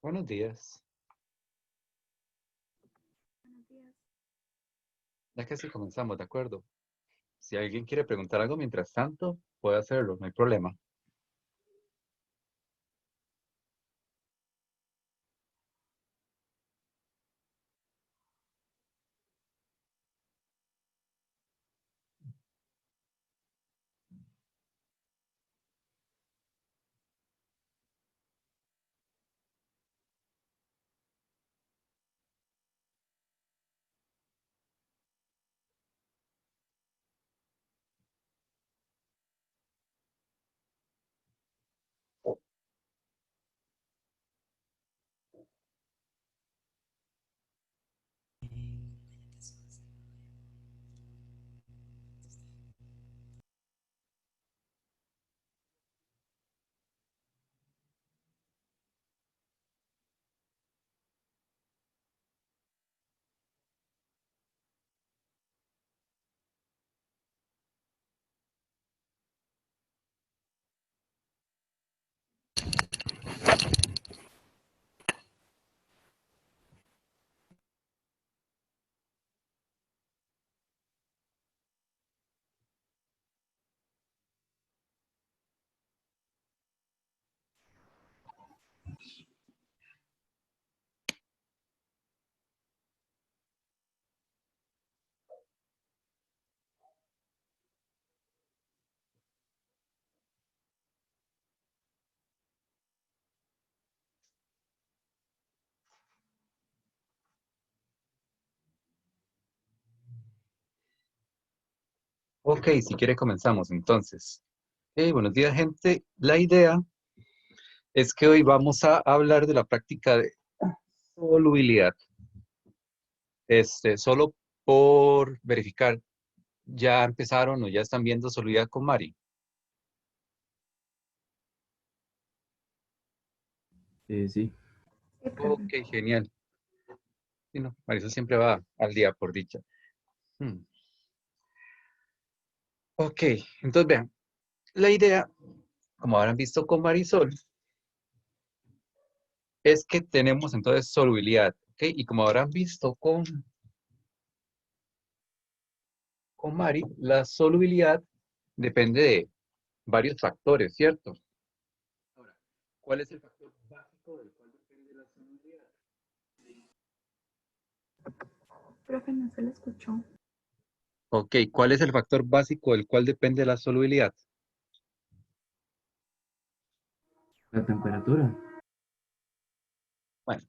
Buenos días. Buenos días. Ya casi comenzamos, ¿de acuerdo? Si alguien quiere preguntar algo mientras tanto, puede hacerlo, no hay problema. Ok, si quiere comenzamos entonces. Buenos días, gente. La idea es que hoy vamos a hablar de la práctica de solubilidad. Solo por verificar, ¿ya empezaron o ya están viendo solubilidad con Mari? Sí. Sí, profe. Ok, genial. Sí, no, Marisol siempre va al día, por dicha. Hmm. Ok, entonces vean, la idea, como habrán visto con Marisol, es que tenemos entonces solubilidad, ¿ok? Y como habrán visto con Mari, la solubilidad depende de varios factores, ¿cierto? Ahora, ¿cuál es el factor básico del cual depende la solubilidad? Profe, no se lo escuchó. Ok, ¿cuál es el factor básico del cual depende la solubilidad? La temperatura. Bueno,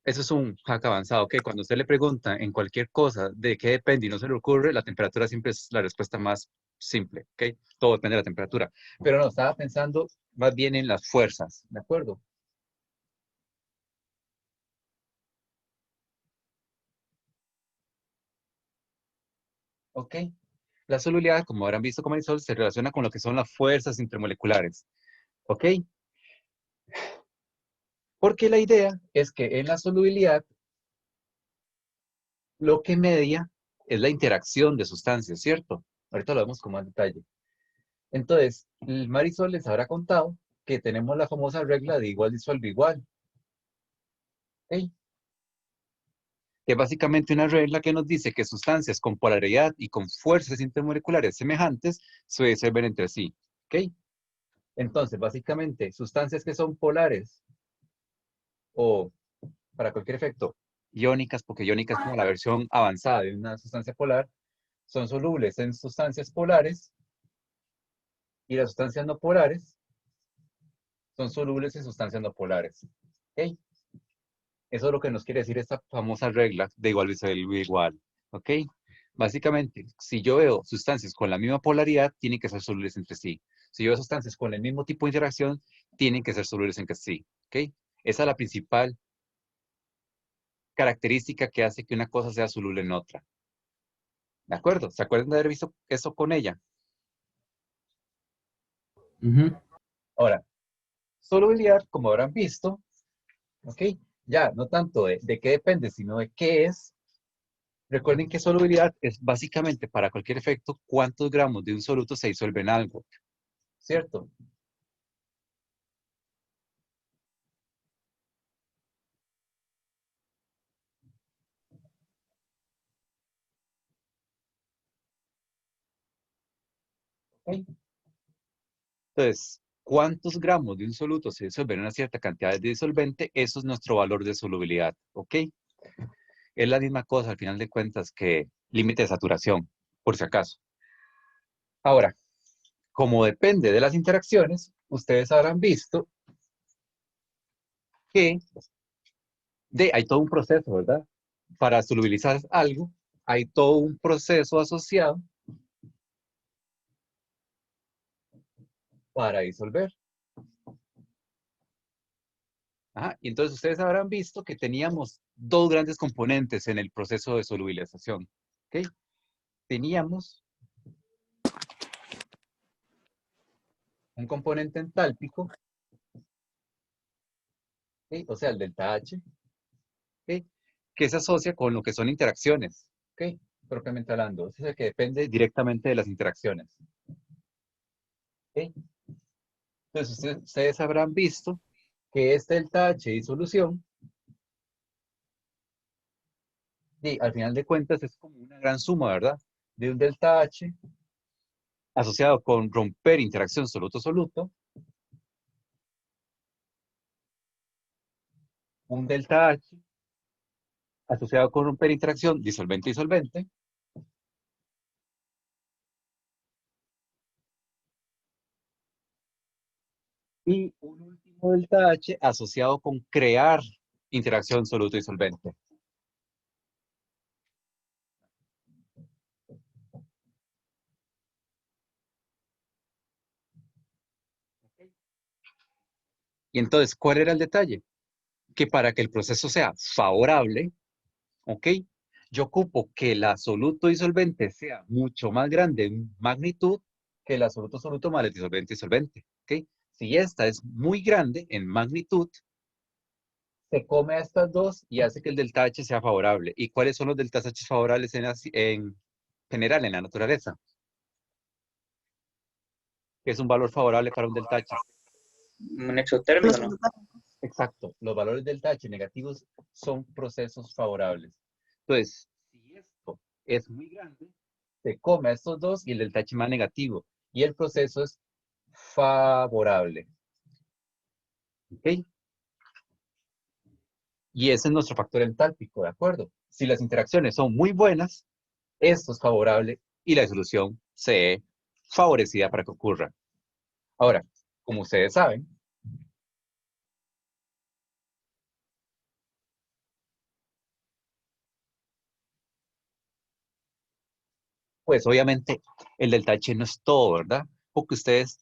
eso es un hack avanzado, ¿ok? Cuando usted le pregunta en cualquier cosa de qué depende y no se le ocurre, la temperatura siempre es la respuesta más simple, ¿ok? Todo depende de la temperatura. Pero no, estaba pensando más bien en las fuerzas, ¿de acuerdo? ¿Ok? La solubilidad, como habrán visto con Marisol, se relaciona con lo que son las fuerzas intermoleculares, ¿ok? Porque la idea es que en la solubilidad lo que media es la interacción de sustancias, ¿cierto? Ahorita lo vemos con más detalle. Entonces, el Marisol les habrá contado que tenemos la famosa regla de igual disuelve igual, ¿ok? Que es básicamente una regla que nos dice que sustancias con polaridad y con fuerzas intermoleculares semejantes se disuelven entre sí, ¿ok? Entonces, básicamente, sustancias que son polares o, para cualquier efecto, iónicas, porque iónica es como la versión avanzada de una sustancia polar, son solubles en sustancias polares y las sustancias no polares son solubles en sustancias no polares. ¿Ok? Eso es lo que nos quiere decir esta famosa regla de igual disuelve igual. ¿Ok? Básicamente, si yo veo sustancias con la misma polaridad, tienen que ser solubles entre sí. Si yo veo sustancias con el mismo tipo de interacción, tienen que ser solubles entre sí. ¿Ok? Esa es la principal característica que hace que una cosa sea soluble en otra. ¿De acuerdo? ¿Se acuerdan de haber visto eso con ella? Ujú. Ahora, solubilidad, como habrán visto, ¿ok? Ya, no tanto de qué depende, sino de qué es. Recuerden que solubilidad es básicamente para cualquier efecto cuántos gramos de un soluto se disuelve en algo, ¿cierto? ¿Ok? Entonces, ¿cuántos gramos de un soluto se disuelven en una cierta cantidad de disolvente? Eso es nuestro valor de solubilidad. ¿Ok? Es la misma cosa al final de cuentas que límite de saturación, por si acaso. Ahora, como depende de las interacciones, ustedes habrán visto que hay todo un proceso, ¿verdad? Para solubilizar algo, hay todo un proceso asociado para disolver. Ajá, y entonces ustedes habrán visto que teníamos dos grandes componentes en el proceso de solubilización. ¿Ok? Teníamos un componente entálpico, ¿ok? O sea, el delta H, ¿ok? Que se asocia con lo que son interacciones, ¿ok? Propiamente hablando. Ese es el que depende directamente de las interacciones. ¿Ok? Entonces ustedes habrán visto que este delta H de disolución, y al final de cuentas es como una gran suma, ¿verdad? De un delta H asociado con romper interacción soluto-soluto, un delta H asociado con romper interacción disolvente-disolvente, y un último delta H asociado con crear interacción soluto-disolvente. Y entonces, ¿cuál era el detalle? Que para que el proceso sea favorable, ¿ok? Yo ocupo que la soluto disolvente sea mucho más grande en magnitud que la soluto soluto más el disolvente disolvente, ¿ok? Si esta es muy grande en magnitud, se come a estas dos y hace que el delta H sea favorable. ¿Y cuáles son los deltas H favorables en general en la naturaleza? ¿Qué es un valor favorable para un delta H? Un exotérmico, ¿no? Exacto. Los valores delta H negativos son procesos favorables. Entonces, si esto es muy grande, se come a estos dos y el delta H más negativo. Y el proceso es favorable. ¿Ok? Y ese es nuestro factor entálpico, ¿de acuerdo? Si las interacciones son muy buenas, esto es favorable y la disolución se ve favorecida para que ocurra. Ahora, como ustedes saben, pues obviamente el delta H no es todo, ¿verdad? Porque ustedes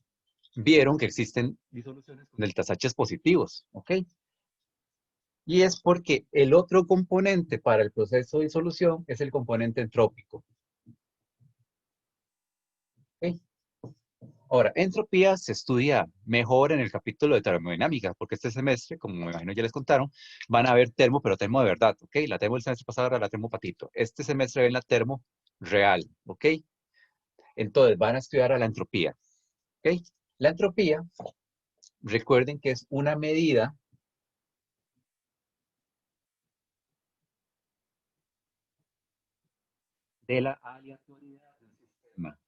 vieron que existen disoluciones con deltas H positivos, ¿ok? Y es porque el otro componente para el proceso de disolución es el componente entrópico. ¿Ok? Ahora, entropía se estudia mejor en el capítulo de termodinámica, porque este semestre, como me imagino ya les contaron, van a ver termo, pero termo de verdad, ¿ok? La termo del semestre pasado era la termo patito. Este semestre ven la termo real, ¿ok? Entonces, van a estudiar a la entropía, ¿ok? La entropía, recuerden que es una medida de la aleatoriedad del sistema.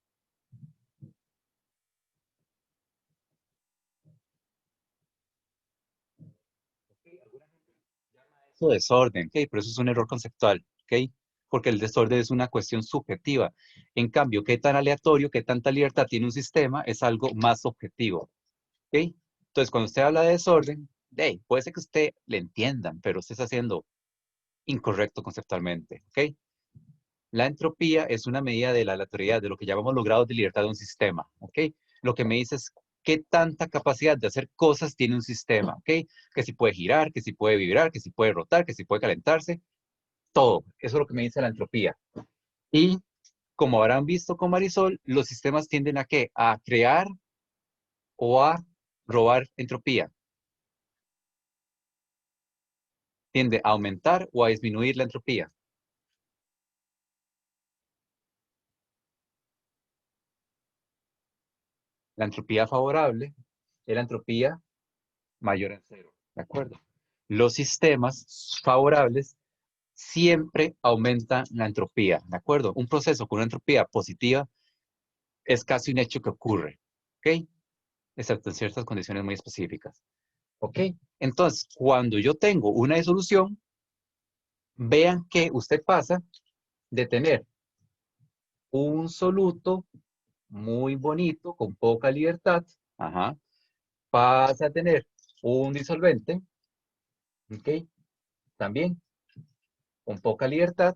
¿Okay? Alguna gente llama eso desorden, ¿ok? Pero eso es un error conceptual, ¿ok? Porque el desorden es una cuestión subjetiva. En cambio, qué tan aleatorio, qué tanta libertad tiene un sistema es algo más objetivo, ¿ok? Entonces, cuando usted habla de desorden, puede ser que usted le entiendan, pero usted está haciendo incorrecto conceptualmente, ¿ok? La entropía es una medida de la aleatoriedad, de lo que llamamos los grados de libertad de un sistema, ¿ok? Lo que me dice es qué tanta capacidad de hacer cosas tiene un sistema, ¿ok? Que si puede girar, que si puede vibrar, que si puede rotar, que si puede calentarse, todo. Eso es lo que me dice la entropía. Y como habrán visto con Marisol, los sistemas tienden a ¿qué? A crear o a robar entropía. Tiende a aumentar o a disminuir la entropía. La entropía favorable es la entropía mayor a cero, ¿de acuerdo? Los sistemas favorables siempre aumentan la entropía, ¿de acuerdo? Un proceso con una entropía positiva es casi un hecho que ocurre, ¿ok? Excepto en ciertas condiciones muy específicas, ¿ok? Entonces, cuando yo tengo una disolución, vean que usted pasa de tener un soluto muy bonito, con poca libertad, ajá, pasa a tener un disolvente, ¿ok? También con poca libertad,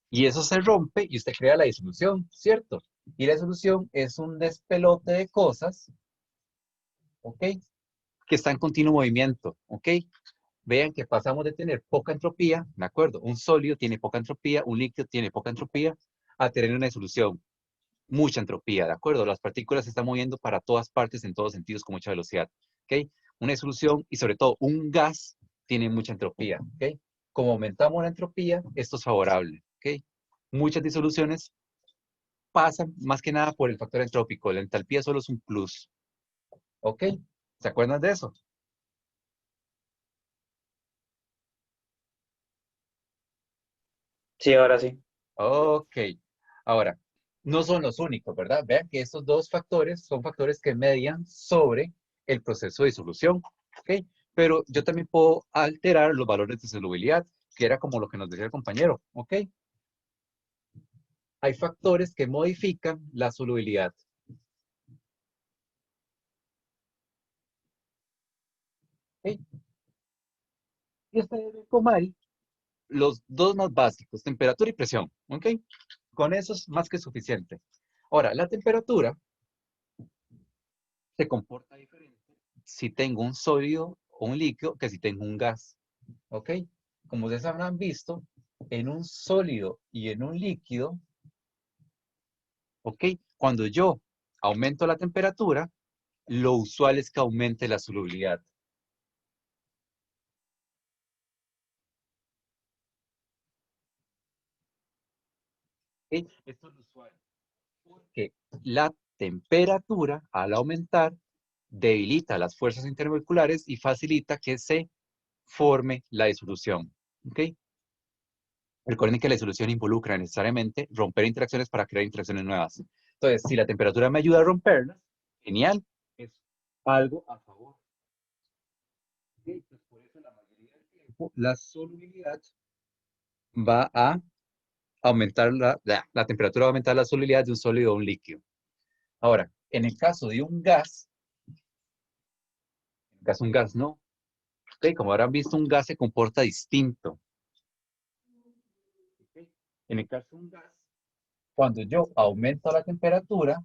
y eso se rompe y usted crea la disolución, ¿cierto? Y la disolución es un despelote de cosas, ¿ok? Que está en continuo movimiento, ¿ok? Vean que pasamos de tener poca entropía, ¿de acuerdo? Un sólido tiene poca entropía, un líquido tiene poca entropía, a tener una disolución, mucha entropía, ¿de acuerdo? Las partículas se están moviendo para todas partes, en todos sentidos, con mucha velocidad, ¿ok? Una disolución y sobre todo un gas tiene mucha entropía, ¿ok? Como aumentamos la entropía, esto es favorable, ¿ok? Muchas disoluciones pasan más que nada por el factor entrópico, la entalpía solo es un plus, ¿ok? ¿Se acuerdan de eso? Sí, ahora sí. Ok. Ahora, no son los únicos, ¿verdad? Vean que estos dos factores son factores que median sobre el proceso de disolución, ¿ok? Pero yo también puedo alterar los valores de solubilidad, que era como lo que nos decía el compañero, ¿ok? Hay factores que modifican la solubilidad. ¿Ok? Y ustedes ven como hay los dos más básicos, temperatura y presión, ¿ok? Con eso es más que suficiente. Ahora, la temperatura se comporta diferente si tengo un sólido o un líquido que si tengo un gas, ¿ok? Como ustedes habrán visto, en un sólido y en un líquido, ¿ok? Cuando yo aumento la temperatura, lo usual es que aumente la solubilidad. ¿Ok? Esto es lo usual, porque la temperatura, al aumentar, debilita las fuerzas intermoleculares y facilita que se forme la disolución, ¿ok? Recuerden que la disolución involucra necesariamente romper interacciones para crear interacciones nuevas. Entonces, si la temperatura me ayuda a romperlas, genial, es algo a favor. ¿Okay? Pues por eso la mayoría del tiempo la solubilidad va a aumentar, la temperatura va a aumentar la solubilidad de un sólido o un líquido. Ahora, en el caso de un gas, en el caso de un gas no. ¿Okay? Como habrán visto, un gas se comporta distinto. ¿Okay? En el caso de un gas, cuando yo aumento la temperatura,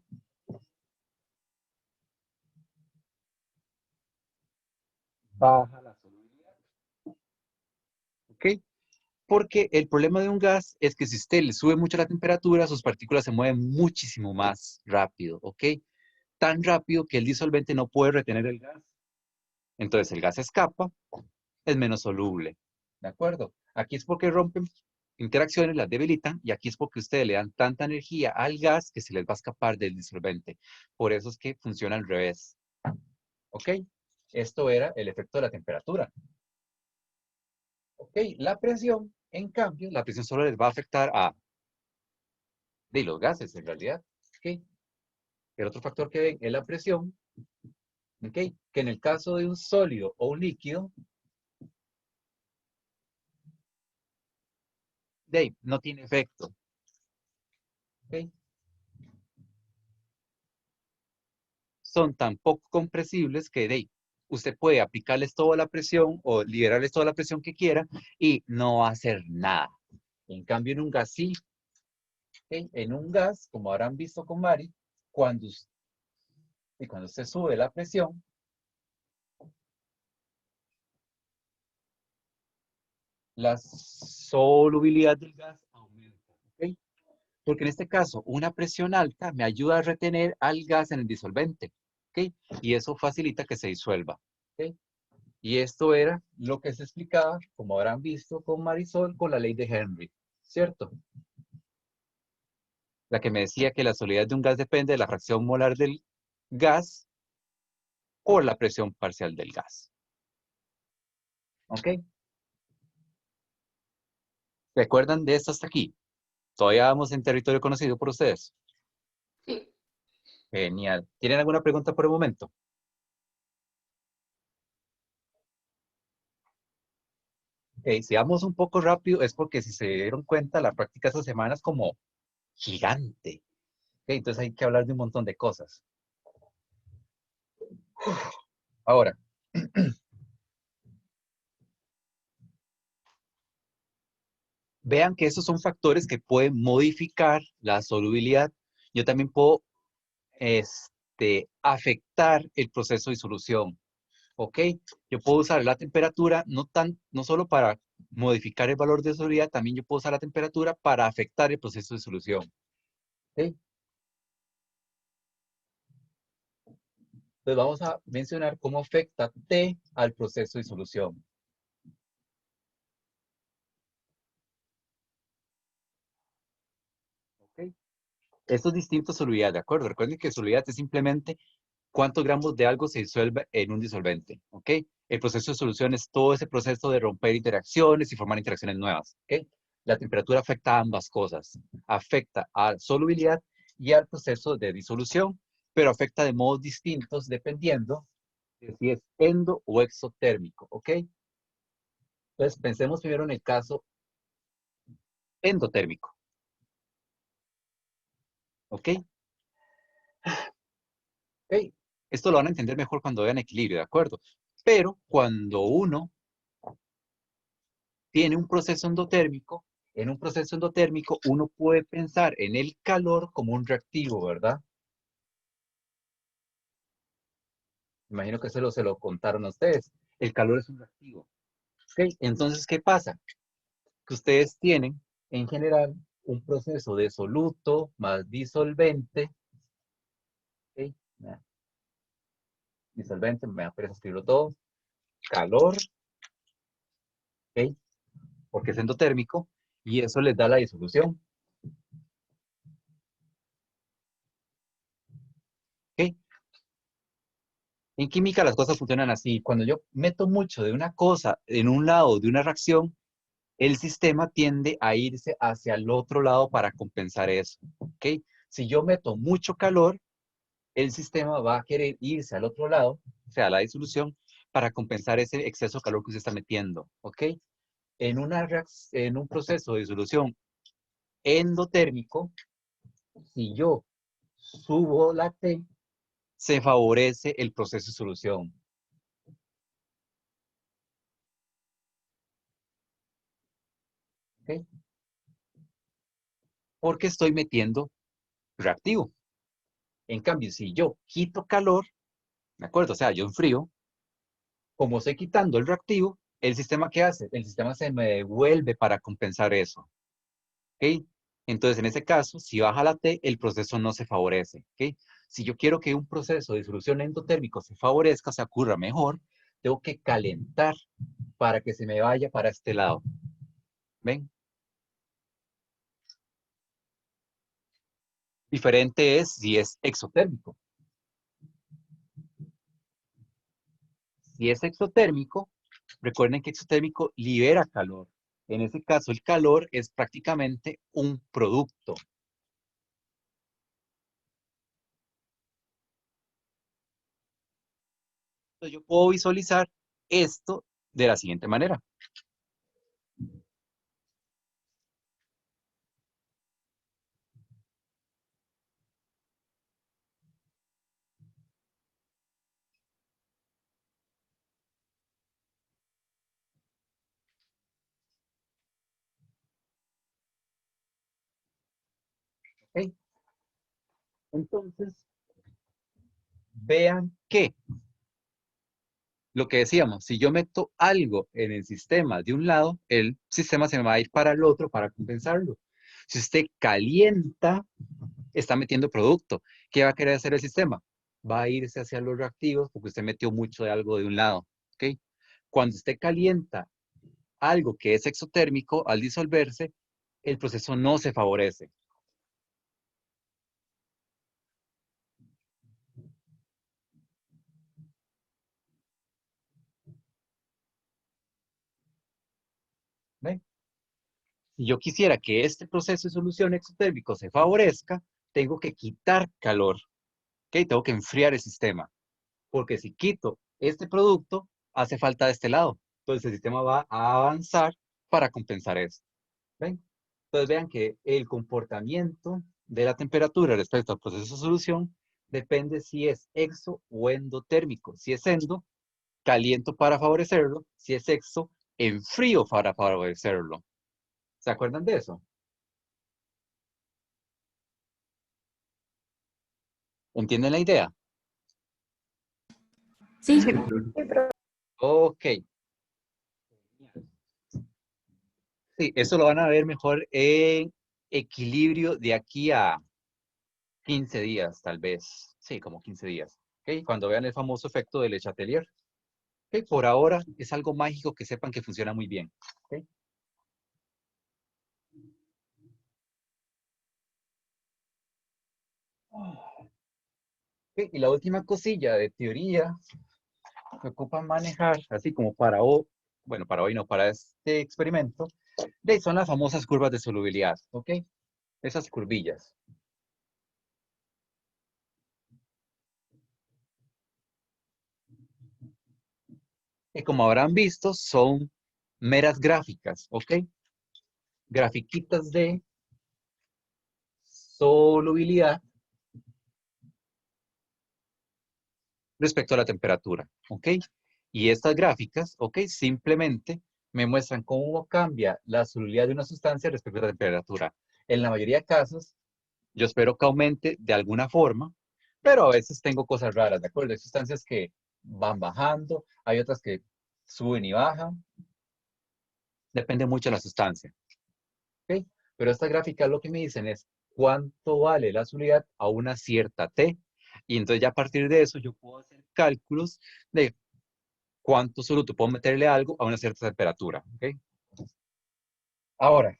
baja la solubilidad. ¿Ok? Porque el problema de un gas es que si usted le sube mucho la temperatura, sus partículas se mueven muchísimo más rápido, ¿ok? Tan rápido que el disolvente no puede retener el gas. Entonces el gas escapa, es menos soluble, ¿de acuerdo? Aquí es porque rompen interacciones, las debilitan, y aquí es porque ustedes le dan tanta energía al gas que se les va a escapar del disolvente. Por eso es que funciona al revés, ¿ok? Esto era el efecto de la temperatura. Ok, la presión, en cambio, la presión solo les va a afectar a de los gases, en realidad. Ok, el otro factor que ven es la presión, ok, que en el caso de un sólido o un líquido, Dave, no tiene efecto. Ok, son tan poco compresibles que Dave, usted puede aplicarles toda la presión o liberarles toda la presión que quiera y no va a hacer nada. En cambio, en un gas sí. Ok, en un gas, como habrán visto con Mari, cuando usted sube la presión, la solubilidad del gas aumenta. ¿Ok? Porque en este caso, una presión alta me ayuda a retener al gas en el disolvente. ¿Ok? Y eso facilita que se disuelva. ¿Ok? Y esto era lo que se explicaba, como habrán visto con Marisol, con la ley de Henry. ¿Cierto? La que me decía que la solubilidad de un gas depende de la fracción molar del gas por la presión parcial del gas. ¿Ok? ¿Recuerdan de esto hasta aquí? Todavía vamos en territorio conocido por ustedes. Genial. ¿Tienen alguna pregunta por el momento? Ok, si vamos un poco rápido es porque si se dieron cuenta, la práctica esta semana es como gigante. Ok, entonces hay que hablar de un montón de cosas. Ahora, vean que esos son factores que pueden modificar la solubilidad. Yo también puedo afectar el proceso de disolución. ¿Ok? Yo puedo usar la temperatura no solo para modificar el valor de solubilidad, también yo puedo usar la temperatura para afectar el proceso de solución. ¿Ok? Entonces vamos a mencionar cómo afecta T al proceso de disolución. ¿Ok? Estos distintos solubilidades, ¿de acuerdo? Recuerden que solubilidad es simplemente cuántos gramos de algo se disuelve en un disolvente. ¿Ok? El proceso de solución es todo ese proceso de romper interacciones y formar interacciones nuevas. ¿Ok? La temperatura afecta a ambas cosas. Afecta a la solubilidad y al proceso de disolución, pero afecta de modos distintos dependiendo de si es endo o exotérmico. ¿Ok? Entonces, pensemos primero en el caso endotérmico. ¿Ok? ¿Ok? Esto lo van a entender mejor cuando vean equilibrio, ¿de acuerdo? Pero cuando uno tiene un proceso endotérmico, en un proceso endotérmico uno puede pensar en el calor como un reactivo, ¿verdad? Imagino que se lo contaron a ustedes. El calor es un reactivo. ¿Ok? Entonces, ¿qué pasa? Que ustedes tienen, en general, un proceso de soluto más disolvente. ¿Ok? Disolvente, me da pereza escribirlo todo. Calor, ¿ok? Porque es endotérmico, y eso les da la disolución. ¿Ok? En química las cosas funcionan así. Cuando yo meto mucho de una cosa en un lado de una reacción, el sistema tiende a irse hacia el otro lado para compensar eso. ¿Ok? Si yo meto mucho calor, el sistema va a querer irse al otro lado, o sea, a la disolución, para compensar ese exceso de calor que usted está metiendo. ¿Ok? En un proceso de disolución endotérmico, si yo subo la T, se favorece el proceso de solución. ¿Ok? Porque estoy metiendo reactivo. En cambio, si yo quito calor, ¿de acuerdo? O sea, yo enfrío, como estoy quitando el reactivo, ¿el sistema qué hace? El sistema se me devuelve para compensar eso. ¿Ok? Entonces, en ese caso, si baja la T, el proceso no se favorece. ¿Ok? Si yo quiero que un proceso de disolución endotérmico se favorezca, se ocurra mejor, tengo que calentar para que se me vaya para este lado. ¿Ven? Diferente es si es exotérmico. Si es exotérmico, recuerden que exotérmico libera calor. En ese caso, el calor es prácticamente un producto. Entonces, yo puedo visualizar esto de la siguiente manera. ¿Ok? Entonces, vean que lo que decíamos, si yo meto algo en el sistema de un lado, el sistema se me va a ir para el otro para compensarlo. Si usted calienta, está metiendo producto. ¿Qué va a querer hacer el sistema? Va a irse hacia los reactivos porque usted metió mucho de algo de un lado. ¿Ok? Cuando usted calienta algo que es exotérmico, al disolverse, el proceso no se favorece. ¿Ven? Si yo quisiera que este proceso de solución exotérmico se favorezca, tengo que quitar calor. ¿Ok? Tengo que enfriar el sistema. Porque si quito este producto, hace falta de este lado. Entonces el sistema va a avanzar para compensar esto. ¿Ven? Entonces vean que el comportamiento de la temperatura respecto al proceso de solución depende si es exo o endotérmico. Si es endo, caliento para favorecerlo. Si es exo, enfrío para favorecerlo. ¿Se acuerdan de eso? ¿Entienden la idea? Sí, Sí, profe. Ok. Sí, eso lo van a ver mejor en equilibrio de aquí a 15 días, tal vez. Sí, como 15 días. ¿Ok? Cuando vean el famoso efecto de Le Chatelier. ¿Ok? Por ahora es algo mágico que sepan que funciona muy bien. ¿Ok? ¿Ok? Y la última cosilla de teoría que ocupan manejar, así como para hoy, bueno, para hoy no, para este experimento, son las famosas curvas de solubilidad. ¿Ok? Esas curvillas. Que como habrán visto, son meras gráficas, ¿ok? Grafiquitas de solubilidad respecto a la temperatura, ¿ok? Y estas gráficas, ¿ok? Simplemente me muestran cómo cambia la solubilidad de una sustancia respecto a la temperatura. En la mayoría de casos, yo espero que aumente de alguna forma, pero a veces tengo cosas raras, ¿de acuerdo? Hay sustancias que van bajando, hay otras que suben y bajan, depende mucho de la sustancia, ¿ok? Pero estas gráficas lo que me dicen es cuánto vale la solubilidad a una cierta T, y entonces ya a partir de eso yo puedo hacer cálculos de cuánto soluto puedo meterle algo a una cierta temperatura, ¿ok? Ahora,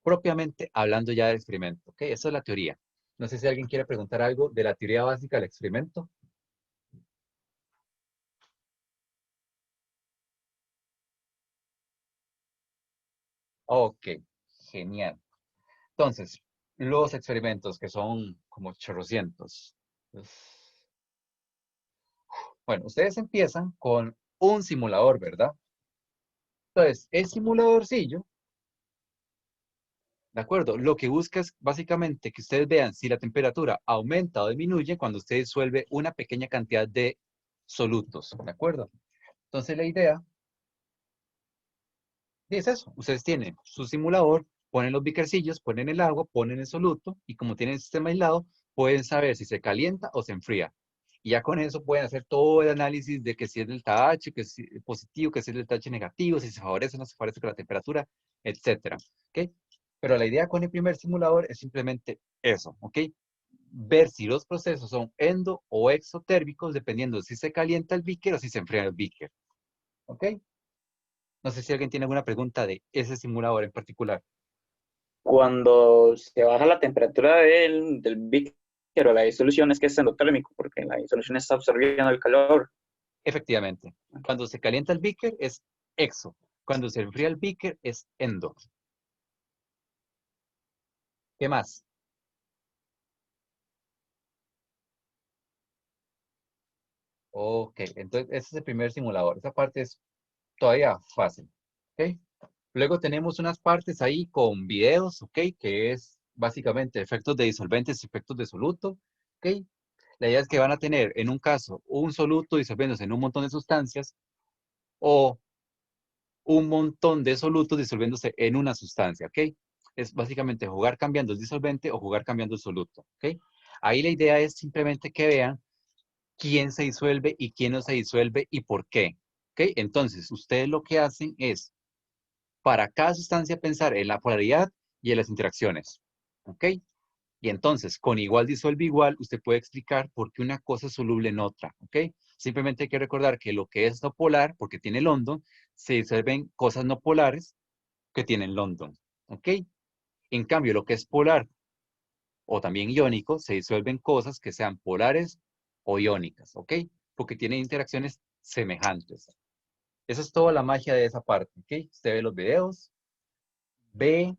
propiamente hablando ya del experimento, ¿ok? Esa es la teoría. No sé si alguien quiere preguntar algo de la teoría básica del experimento. Ok, genial. Entonces, los experimentos que son como chorrocientos. Bueno, ustedes empiezan con un simulador, ¿verdad? Entonces, el simuladorcillo, ¿de acuerdo? Lo que busca es básicamente que ustedes vean si la temperatura aumenta o disminuye cuando usted disuelve una pequeña cantidad de solutos, ¿de acuerdo? Entonces, la idea es eso. Ustedes tienen su simulador, ponen los bicarcillos, ponen el agua, ponen el soluto y como tienen el sistema aislado, pueden saber si se calienta o se enfría. Y ya con eso pueden hacer todo el análisis de que si es delta H, que si es positivo, que si es delta H negativo, si se favorece o no se favorece con la temperatura, etcétera. ¿Ok? Pero la idea con el primer simulador es simplemente eso, ¿ok? Ver si los procesos son endo o exotérmicos, dependiendo si se calienta el beaker o si se enfría el beaker. ¿Ok? No sé si alguien tiene alguna pregunta de ese simulador en particular. Cuando se baja la temperatura del beaker o la disolución es que es endotérmico, porque la disolución está absorbiendo el calor. Efectivamente. Cuando se calienta el beaker es exo. Cuando se enfría el beaker es endo. ¿Qué más? Ok, entonces ese es el primer simulador. Esa parte es todavía fácil. ¿Ok? Luego tenemos unas partes ahí con videos, ¿ok? Que es básicamente efectos de disolventes y efectos de soluto, ¿ok? La idea es que van a tener, en un caso, un soluto disolviéndose en un montón de sustancias o un montón de solutos disolviéndose en una sustancia, ¿ok? Es básicamente jugar cambiando el disolvente o jugar cambiando el soluto, ¿ok? Ahí la idea es simplemente que vean quién se disuelve y quién no se disuelve y por qué, ¿ok? Entonces, ustedes lo que hacen es, para cada sustancia, pensar en la polaridad y en las interacciones, ¿ok? Y entonces, con igual disuelve igual, usted puede explicar por qué una cosa es soluble en otra, ¿ok? Simplemente hay que recordar que lo que es no polar, porque tiene London, se disuelven cosas no polares que tienen London, ¿ok? En cambio, lo que es polar o también iónico, se disuelven cosas que sean polares o iónicas, ¿ok? Porque tienen interacciones semejantes. Eso es toda la magia de esa parte, ¿ok? Usted ve los videos, ve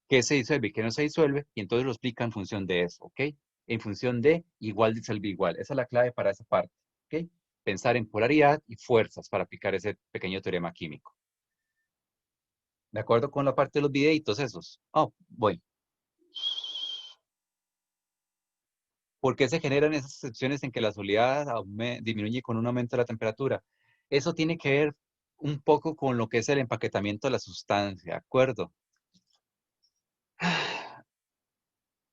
qué se disuelve y qué no se disuelve, y entonces lo explica en función de eso, ¿ok? En función de igual disuelve igual. Esa es la clave para esa parte, ¿ok? Pensar en polaridad y fuerzas para aplicar ese pequeño teorema químico. ¿De acuerdo con la parte de los videitos esos? Oh, voy. ¿Por qué se generan esas excepciones en que la soledad disminuye con un aumento de la temperatura? Eso tiene que ver un poco con lo que es el empaquetamiento de la sustancia, ¿de acuerdo?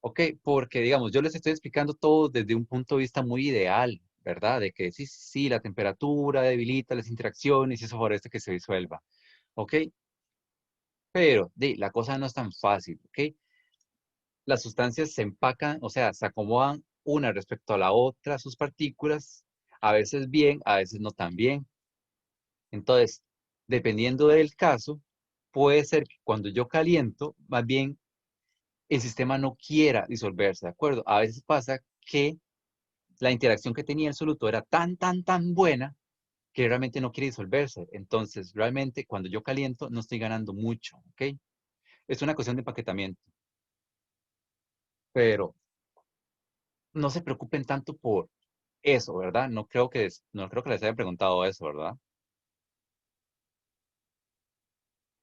Ok, porque digamos, yo les estoy explicando todo desde un punto de vista muy ideal, ¿verdad? De que sí, sí, sí, la temperatura debilita las interacciones y eso favorece que se disuelva, ¿ok? Pero la cosa no es tan fácil, ¿ok? Las sustancias se empacan, o sea, se acomodan una respecto a la otra, sus partículas, a veces bien, a veces no tan bien. Entonces, dependiendo del caso, puede ser que cuando yo caliento, más bien el sistema no quiera disolverse, ¿de acuerdo? A veces pasa que la interacción que tenía el soluto era tan buena que realmente no quiere disolverse. Entonces, realmente cuando yo caliento no estoy ganando mucho, ¿ok? Es una cuestión de empaquetamiento. Pero no se preocupen tanto por eso, ¿verdad? No creo que les haya preguntado eso, ¿verdad?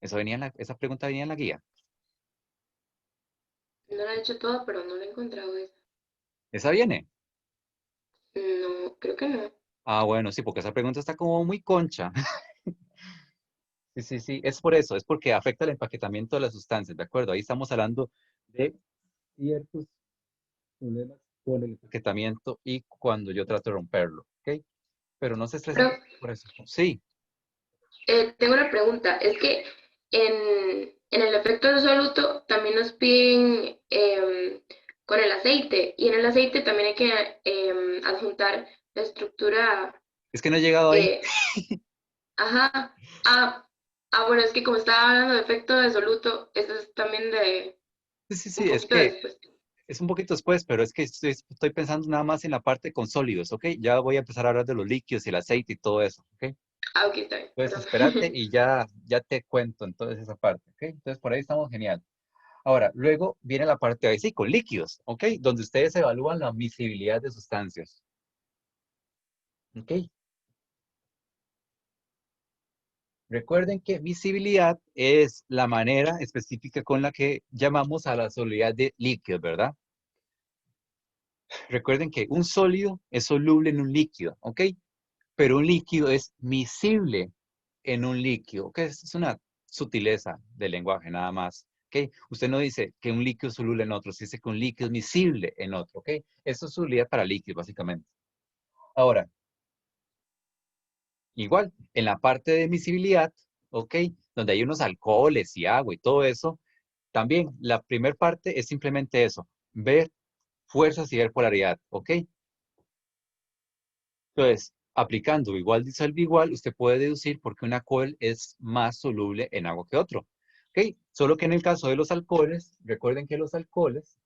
Esa pregunta venía en la guía. No la he hecho toda, pero no la he encontrado esa. ¿Esa viene? No, creo que no. Ah, bueno, sí, porque esa pregunta está como muy concha. Sí, sí, sí, es por eso, es porque afecta el empaquetamiento de las sustancias, ¿de acuerdo? Ahí estamos hablando de ciertos problemas con el empaquetamiento y cuando yo trato de romperlo, ¿ok? Pero no se estresen Pero por eso. Sí, tengo una pregunta. Es que en el efecto de soluto también nos piden con el aceite. Y en el aceite también hay que adjuntar la estructura. es que no he llegado ahí. eh, ajá. Ah, bueno, es que como estaba hablando de efecto de soluto, eso es también de Sí, sí, un sí, es poquito que después. es un poquito después, pero es que estoy pensando nada más en la parte con sólidos, ¿ok? Ya voy a empezar a hablar de los líquidos y el aceite y todo eso, ¿ok? Ah, ok, está bien, Entonces, perdón. espérate y ya te cuento entonces esa parte, ¿ok? Entonces, por ahí estamos genial. Ahora, luego viene la parte ahí sí, con líquidos, ¿ok? Donde ustedes evalúan la miscibilidad de sustancias, ¿ok? Recuerden que miscibilidad es la manera específica con la que llamamos a la solubilidad de líquidos, ¿verdad? Recuerden que un sólido es soluble en un líquido, ¿ok? Pero un líquido es miscible en un líquido, ¿ok? Es una sutileza del lenguaje nada más, ¿ok? Usted no dice que un líquido es soluble en otro, se dice que un líquido es miscible en otro, ¿ok? Eso es solubilidad para líquidos, básicamente. Ahora, igual, en la parte de miscibilidad, ¿ok? Donde hay unos alcoholes y agua y todo eso, también la primera parte es simplemente eso, ver fuerzas y ver polaridad, ¿ok? Entonces, aplicando igual disuelve igual, usted puede deducir por qué un alcohol es más soluble en agua que otro. ¿Ok? Solo que en el caso de los alcoholes, recuerden que los alcoholes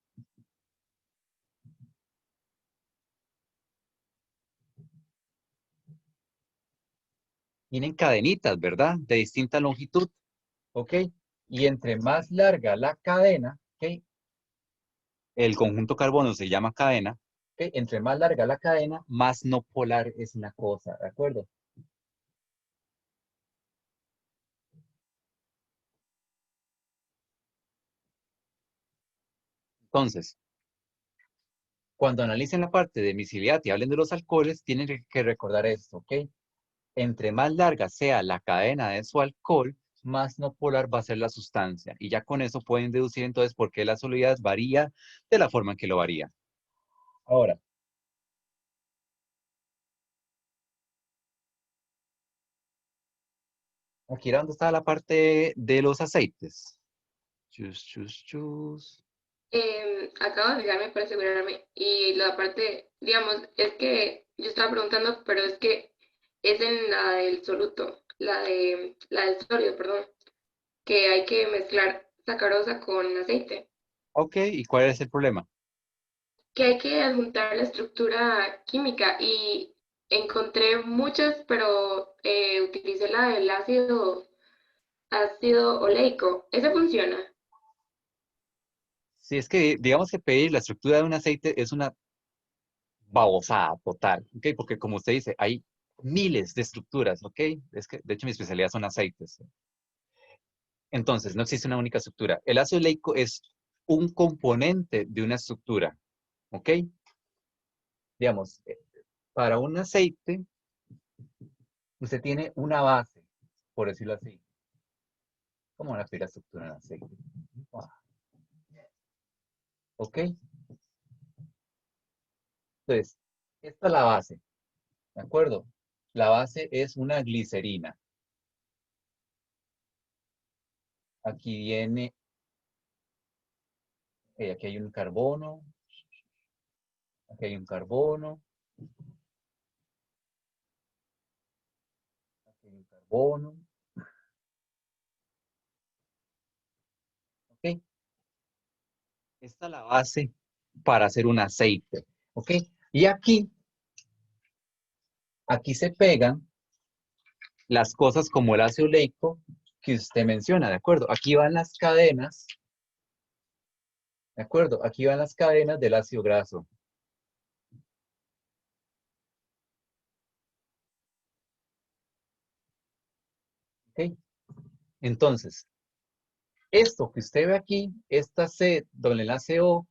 tienen cadenitas, ¿verdad? De distinta longitud, ¿ok? Y entre más larga la cadena, ¿ok? El conjunto carbono se llama cadena, ¿ok? Entre más larga la cadena, más no polar es la cosa, ¿de acuerdo? Entonces, cuando analicen la parte de miscibilidad y hablen de los alcoholes, tienen que recordar esto, ¿ok? Entre más larga sea la cadena de su alcohol, más no polar va a ser la sustancia. Y ya con eso pueden deducir entonces por qué la solubilidad varía de la forma en que lo varía. Ahora, aquí era donde está la parte de los aceites. Chus, chus, chus. Acabo de fijarme para asegurarme y la parte, digamos, es que yo estaba preguntando, pero es que es en la del soluto, la del sólido, perdón, que hay que mezclar sacarosa con aceite, Ok, ¿y cuál es el problema? que hay que adjuntar la estructura química y encontré muchas, pero utilicé la del ácido oleico. ¿Esa funciona? Si es que, digamos que pedir la estructura de un aceite es una babosada total, ¿ok? Porque como usted dice, hay miles de estructuras, ¿ok? Es que, de hecho, mi especialidad son aceites. Entonces, no existe una única estructura. El ácido oleico es un componente de una estructura, ¿ok? Digamos, para un aceite, usted tiene una base, por decirlo así. ¿Cómo van a pedir la estructura en aceite? ¿Ok? Entonces, esta es la base, ¿de acuerdo? La base es una glicerina. Aquí viene, aquí hay un carbono, aquí hay un carbono, aquí hay un carbono, ¿ok? Esta es la base para hacer un aceite, ¿ok? Y aquí se pegan las cosas como el ácido oleico que usted menciona, ¿de acuerdo? Aquí van las cadenas, ¿de acuerdo? Aquí van las cadenas del ácido graso. ¿Ok? Entonces, esto que usted ve aquí, esta C doble enlace O,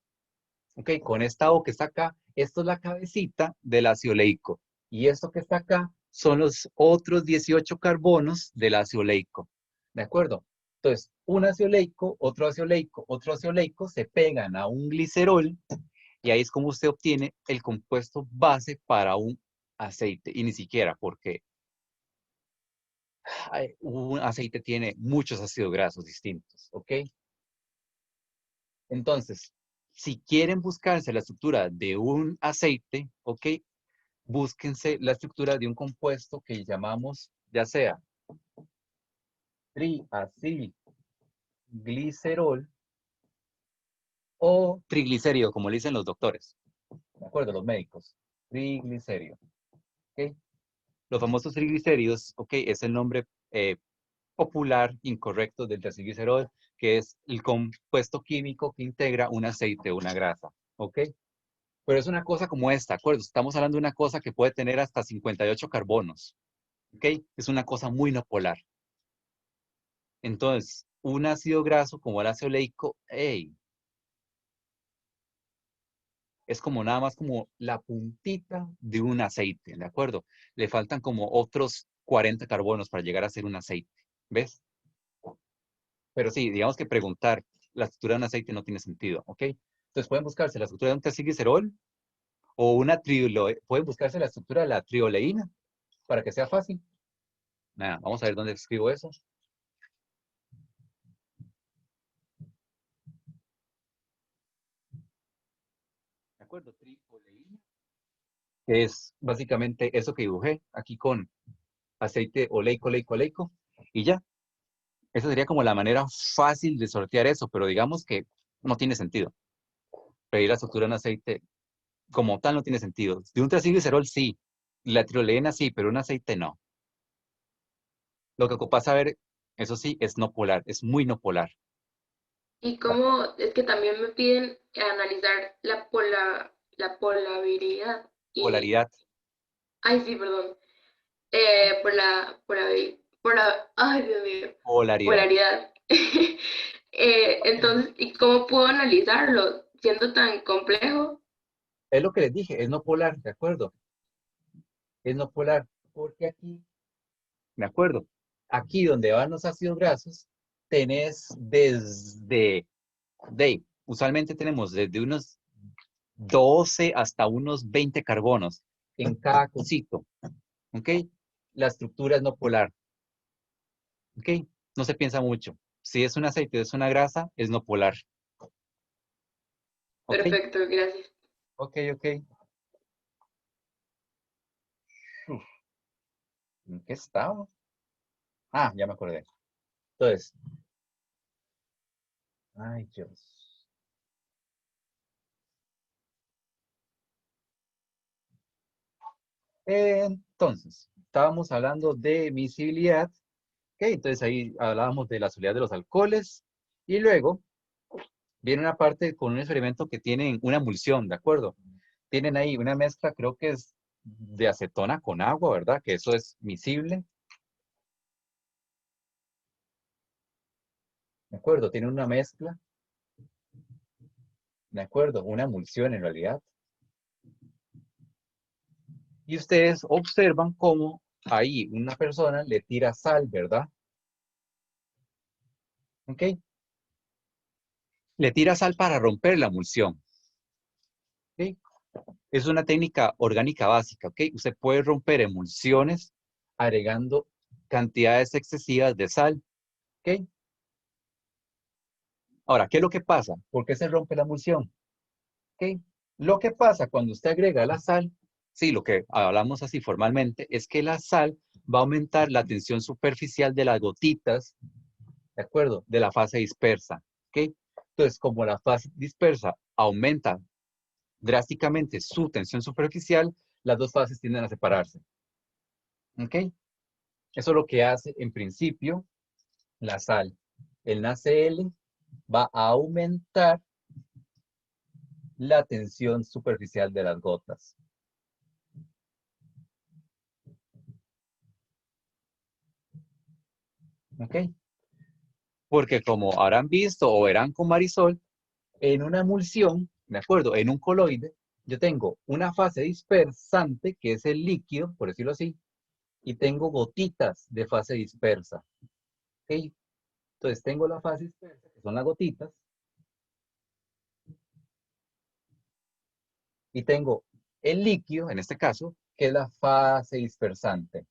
¿ok? Con esta O que está acá, esto es la cabecita del ácido oleico. Y esto que está acá son los otros 18 carbonos del ácido oleico. ¿De acuerdo? Entonces, un ácido oleico, otro ácido oleico, otro ácido oleico se pegan a un glicerol y ahí es como usted obtiene el compuesto base para un aceite. Y ni siquiera porque un aceite tiene muchos ácidos grasos distintos, ¿ok? Entonces, si quieren buscarse la estructura de un aceite, ¿ok? Búsquense la estructura de un compuesto que llamamos, ya sea triacilglicerol o triglicérido, como le dicen los doctores, ¿de acuerdo? Los médicos. Triglicérido, ¿ok? Los famosos triglicéridos, ¿ok? Es el nombre popular incorrecto del triacilglicerol, que es el compuesto químico que integra un aceite o una grasa, ¿ok? Pero es una cosa como esta, ¿de acuerdo? Estamos hablando de una cosa que puede tener hasta 58 carbonos, ¿ok? Es una cosa muy no polar. Entonces, un ácido graso como el ácido oleico, hey, es como nada más como la puntita de un aceite, ¿de acuerdo? Le faltan como otros 40 carbonos para llegar a ser un aceite, ¿ves? Pero sí, digamos que preguntar la estructura de un aceite no tiene sentido, ¿ok? Entonces pueden buscarse la estructura de un triacilglicerol o una pueden buscarse la estructura de la trioleína para que sea fácil. Nada, vamos a ver dónde escribo eso. ¿De acuerdo? Trioleína. Es básicamente eso que dibujé aquí con aceite oleico, oleico, oleico. Y ya. Esa sería como la manera fácil de sortear eso, pero digamos que no tiene sentido. Pedir la estructura de un aceite como tal no tiene sentido. De un triacilglicerol sí. La trioleína sí, pero un aceite no. Lo que ocupa saber, eso sí, es no polar. Es muy no polar. Y cómo es que también me piden analizar la polaridad y, Polaridad. ay sí, perdón, ay Dios mío, Polaridad. polaridad. Entonces, ¿y cómo puedo analizarlo siendo tan complejo? Es lo que les dije, es no polar, ¿de acuerdo? Es no polar. Porque aquí, ¿de acuerdo? Aquí donde van los ácidos grasos, tenés usualmente tenemos desde unos 12 hasta unos 20 carbonos en cada cosito, ¿ok? La estructura es no polar, ¿ok? No se piensa mucho. Si es un aceite o es una grasa, es no polar, ¿ok? Perfecto, gracias. Ok, ok. Uf, ¿en qué estaba? Ah, ya me acordé. Entonces, ay Dios. Entonces, estábamos hablando de miscibilidad, ¿ok? Entonces ahí hablábamos de la solubilidad de los alcoholes y luego viene una parte con un experimento que tienen una emulsión, ¿de acuerdo? Tienen ahí una mezcla, creo que es de acetona con agua, ¿verdad? Que eso es miscible. ¿De acuerdo? Tiene una mezcla. ¿De acuerdo? Una emulsión en realidad. Y ustedes observan cómo ahí una persona le tira sal, ¿verdad? ¿Ok? Le tira sal para romper la emulsión. ¿Ok? Es una técnica orgánica básica, ¿ok? Usted puede romper emulsiones agregando cantidades excesivas de sal, ¿ok? Ahora, ¿qué es lo que pasa? ¿Por qué se rompe la emulsión? ¿Ok? Lo que pasa cuando usted agrega la sal, sí, lo que hablamos así formalmente, es que la sal va a aumentar la tensión superficial de las gotitas, ¿de acuerdo? De la fase dispersa, ¿ok? Entonces, como la fase dispersa aumenta drásticamente su tensión superficial, las dos fases tienden a separarse, ¿ok? Eso es lo que hace, en principio, la sal. El NaCl va a aumentar la tensión superficial de las gotas. ¿Ok? Porque como habrán visto o verán con Marisol, en una emulsión, ¿de acuerdo? En un coloide, yo tengo una fase dispersante, que es el líquido, por decirlo así, y tengo gotitas de fase dispersa. ¿Ok? Entonces tengo la fase dispersa, que son las gotitas, y tengo el líquido, en este caso, que es la fase dispersante.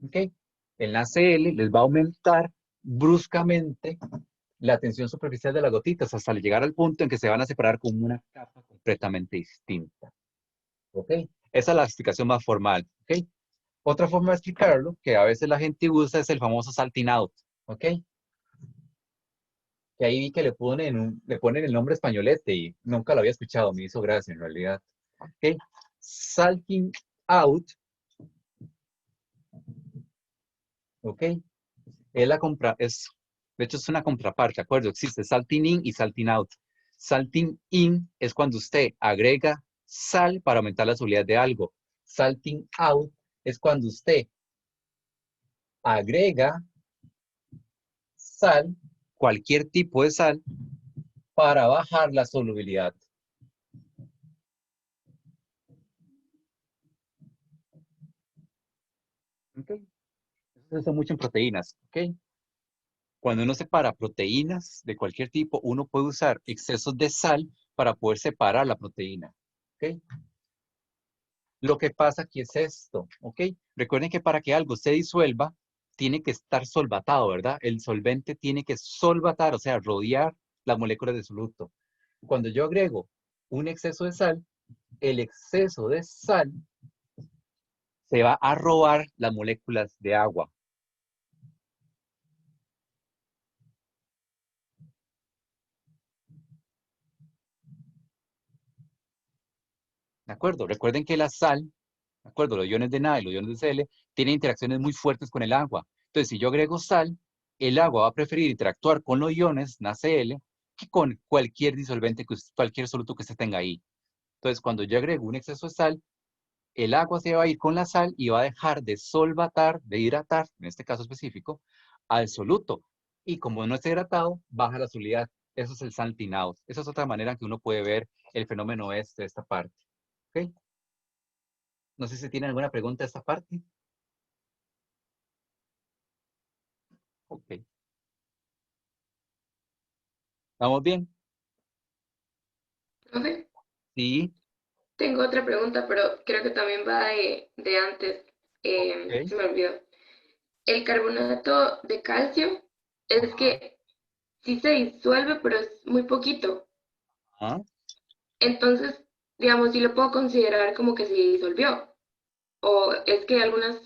¿Ok? El NaCl les va a aumentar bruscamente la tensión superficial de las gotitas hasta llegar al punto en que se van a separar como una capa completamente distinta. ¿Ok? Esa es la explicación más formal. ¿Ok? Otra forma de explicarlo, que a veces la gente usa, es el famoso salting out. ¿Ok? Que ahí vi que le ponen el nombre españolete y nunca lo había escuchado, me hizo gracia en realidad. ¿Ok? Salting out, ¿ok? De hecho, es una contraparte, ¿de acuerdo? Existe salting in y salting out. Salting in es cuando usted agrega sal para aumentar la solubilidad de algo. Salting out es cuando usted agrega sal, cualquier tipo de sal, para bajar la solubilidad. ¿Okay? Eso se usa mucho en proteínas. ¿Okay? Cuando uno separa proteínas de cualquier tipo, uno puede usar excesos de sal para poder separar la proteína. ¿Okay? Lo que pasa aquí es esto, ¿ok? Recuerden que para que algo se disuelva, tiene que estar solvatado, ¿verdad? El solvente tiene que solvatar, o sea, rodear las moléculas de soluto. Cuando yo agrego un exceso de sal, el exceso de sal se va a robar las moléculas de agua. ¿De acuerdo? Recuerden que la sal, ¿de acuerdo? Los iones de Na y los iones de Cl tienen interacciones muy fuertes con el agua. Entonces, si yo agrego sal, el agua va a preferir interactuar con los iones NaCl que con cualquier disolvente, cualquier soluto que se tenga ahí. Entonces, cuando yo agrego un exceso de sal, el agua se va a ir con la sal y va a dejar de solvatar, de hidratar, en este caso específico, al soluto. Y como no está hidratado, baja la solubilidad. Eso es el salting out. Esa es otra manera que uno puede ver el fenómeno de esta parte. ¿Ok? No sé si tienen alguna pregunta de esta parte. Ok. ¿Estamos bien? Profe, Sí. tengo otra pregunta, pero creo que también va de antes. Ok. Se me olvidó. El carbonato de calcio es Ajá. que sí se disuelve, pero es muy poquito. Ajá. Entonces, digamos, sí lo puedo considerar como que se disolvió. O es que algunas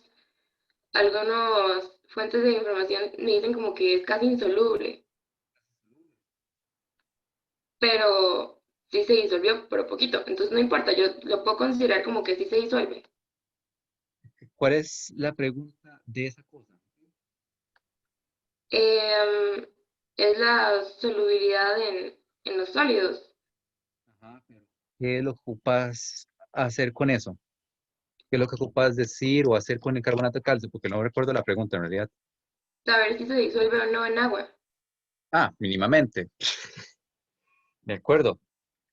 fuentes de información me dicen como que es casi insoluble, pero sí se disolvió, pero poquito. Entonces no importa, yo lo puedo considerar como que sí se disuelve. ¿Cuál es la pregunta de esa cosa? em, es la solubilidad en los sólidos. Ajá, pero ¿qué es lo que ocupas hacer con eso? ¿Qué es lo que ocupas decir o hacer con el carbonato de calcio? Porque no recuerdo la pregunta en realidad. Saber si se disuelve o no en agua. Ah, mínimamente. De acuerdo.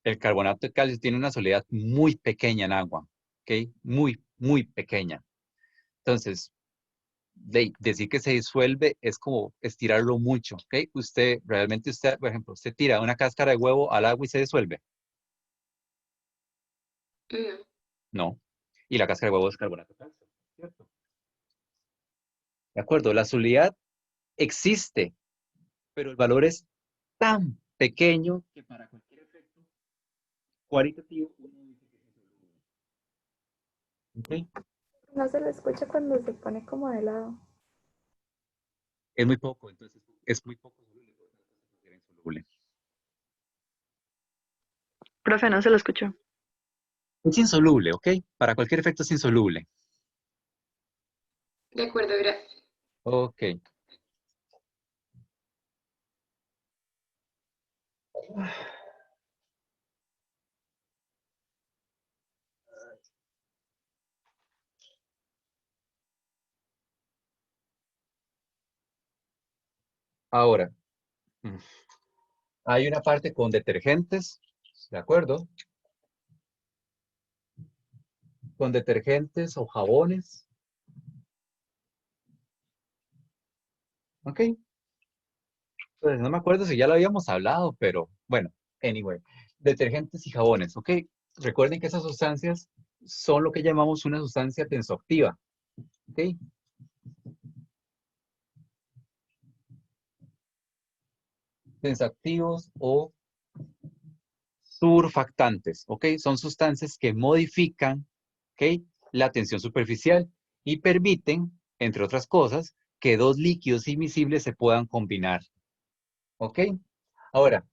El carbonato de calcio tiene una solubilidad muy pequeña en agua, ¿ok? Muy, muy pequeña. Entonces, decir que se disuelve es como estirarlo mucho, ¿ok? Realmente usted, por ejemplo, usted tira una cáscara de huevo al agua y se disuelve. No. No. Y la cáscara de huevo es carbonato de calcio, ¿cierto? De acuerdo, la solubilidad existe, pero el valor es tan pequeño que para cualquier efecto cualitativo uno dice que es insoluble. ¿Ok? No se le escucha cuando se pone como de lado. Es muy poco, entonces es muy poco soluble, por eso se considera insoluble. Profe, no se lo escuchó. Es insoluble, ¿ok? Para cualquier efecto es insoluble. De acuerdo, gracias. Ok. Ahora, mm, hay una parte con detergentes, ¿de acuerdo? Con detergentes o jabones, ¿ok? Pues no me acuerdo si ya lo habíamos hablado, pero bueno, anyway. Detergentes y jabones, ¿ok? Recuerden que esas sustancias son lo que llamamos una sustancia tensoactiva, ¿ok? Tensoactivos o surfactantes, ¿ok? Son sustancias que modifican, ¿ok? La tensión superficial y permiten, entre otras cosas, que dos líquidos imisibles se puedan combinar, ¿ok? Ahora,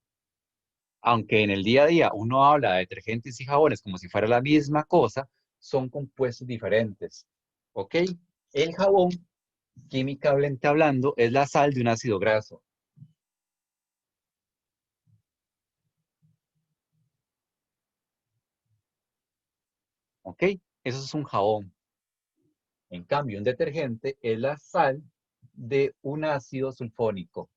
aunque en el día a día uno habla de detergentes y jabones como si fuera la misma cosa, son compuestos diferentes, ¿ok? El jabón, químicamente hablando, es la sal de un ácido graso. ¿Ok? Eso es un jabón. En cambio, un detergente es la sal de un ácido sulfónico.